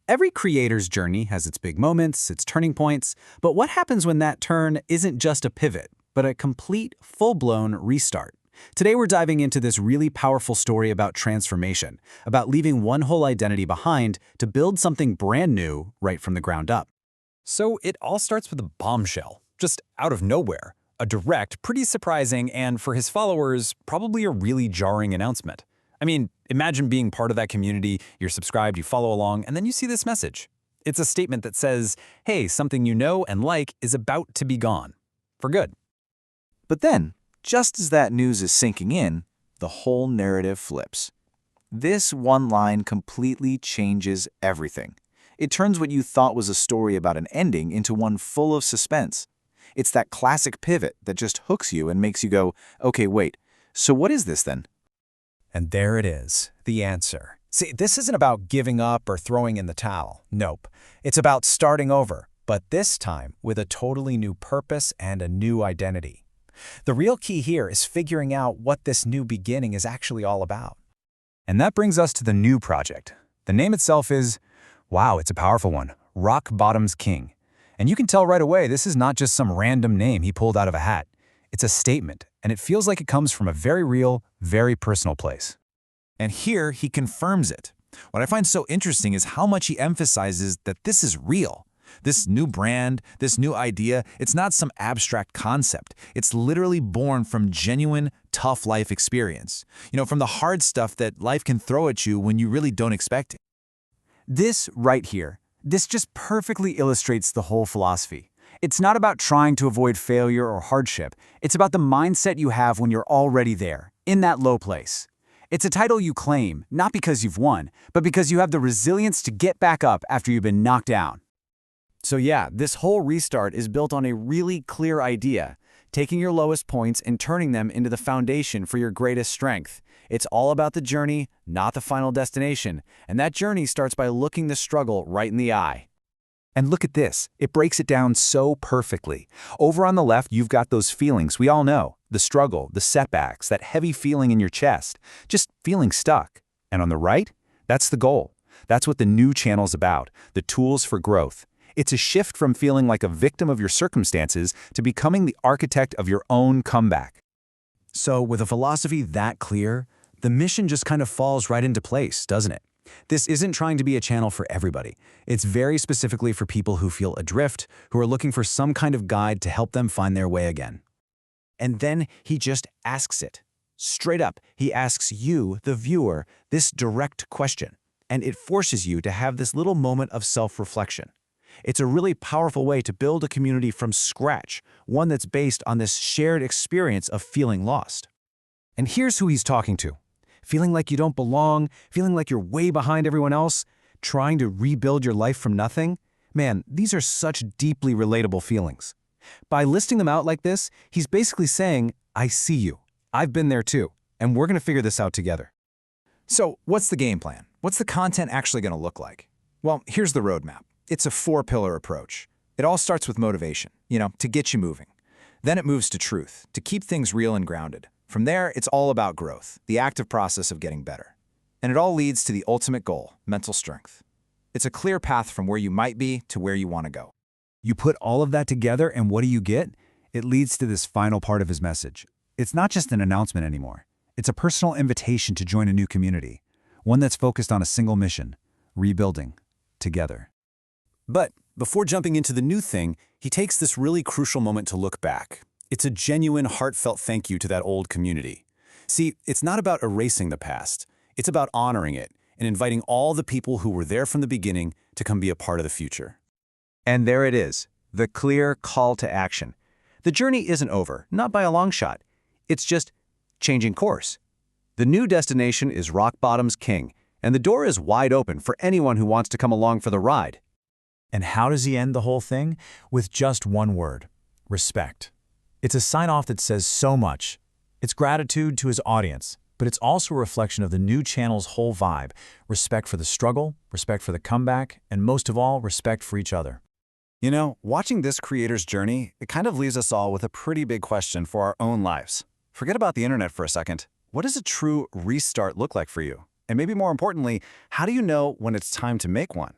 Every creator's journey has its big moments, its turning points, but what happens when that turn isn't just a pivot, but a complete, full-blown restart? Today we're diving into this really powerful story about transformation, about leaving one whole identity behind to build something brand new right from the ground up. So it all starts with a bombshell, just out of nowhere. A direct, pretty surprising, and for his followers, probably a really jarring announcement. I mean, imagine being part of that community, you're subscribed, you follow along, and then you see this message. It's a statement that says, hey, something you know and like is about to be gone. For good. But then, just as that news is sinking in, the whole narrative flips. This one line completely changes everything. It turns what you thought was a story about an ending into one full of suspense. It's that classic pivot that just hooks you and makes you go, okay, wait, so what is this then? And there it is, the answer. See, this isn't about giving up or throwing in the towel. Nope. It's about starting over, but this time with a totally new purpose and a new identity. The real key here is figuring out what this new beginning is actually all about. And that brings us to the new project. The name itself is, wow, it's a powerful one, Rock Bottom's King. And you can tell right away this is not just some random name he pulled out of a hat. It's a statement, and it feels like it comes from a very real, very personal place. And here he confirms it. What I find so interesting is how much he emphasizes that this is real. This new brand, this new idea, it's not some abstract concept. It's literally born from genuine, tough life experience. From the hard stuff that life can throw at you when you really don't expect it. This right here, this just perfectly illustrates the whole philosophy. It's not about trying to avoid failure or hardship. It's about the mindset you have when you're already there, in that low place. It's a title you claim, not because you've won, but because you have the resilience to get back up after you've been knocked down. So yeah, this whole restart is built on a really clear idea, taking your lowest points and turning them into the foundation for your greatest strength. It's all about the journey, not the final destination, and that journey starts by looking the struggle right in the eye. And look at this, it breaks it down so perfectly. Over on the left, you've got those feelings we all know, the struggle, the setbacks, that heavy feeling in your chest, just feeling stuck. And on the right, that's the goal. That's what the new channel's about, the tools for growth. It's a shift from feeling like a victim of your circumstances to becoming the architect of your own comeback. So with a philosophy that clear, the mission just kind of falls right into place, doesn't it? This isn't trying to be a channel for everybody. It's very specifically for people who feel adrift, who are looking for some kind of guide to help them find their way again. And then he just asks it. Straight up, he asks you, the viewer, this direct question. And it forces you to have this little moment of self-reflection. It's a really powerful way to build a community from scratch, one that's based on this shared experience of feeling lost. And here's who he's talking to. Feeling like you don't belong, feeling like you're way behind everyone else, trying to rebuild your life from nothing? Man, these are such deeply relatable feelings. By listing them out like this, he's basically saying, I see you. I've been there too, and we're going to figure this out together. So what's the game plan? What's the content actually going to look like? Well, here's the roadmap. It's a 4-pillar approach. It all starts with motivation, to get you moving. Then it moves to truth, to keep things real and grounded. From there, it's all about growth, the active process of getting better. And it all leads to the ultimate goal, mental strength. It's a clear path from where you might be to where you want to go. You put all of that together, and what do you get? It leads to this final part of his message. It's not just an announcement anymore. It's a personal invitation to join a new community, one that's focused on a single mission, rebuilding together. But before jumping into the new thing, he takes this really crucial moment to look back. It's a genuine, heartfelt thank you to that old community. See, it's not about erasing the past. It's about honoring it and inviting all the people who were there from the beginning to come be a part of the future. And there it is, the clear call to action. The journey isn't over, not by a long shot. It's just changing course. The new destination is Rock Bottom's King, and the door is wide open for anyone who wants to come along for the ride. And how does he end the whole thing? With just one word: respect. It's a sign-off that says so much. It's gratitude to his audience, but it's also a reflection of the new channel's whole vibe: respect for the struggle, respect for the comeback, and most of all, respect for each other. Watching this creator's journey, it kind of leaves us all with a pretty big question for our own lives. Forget about the internet for a second. What does a true restart look like for you? And maybe more importantly, how do you know when it's time to make one?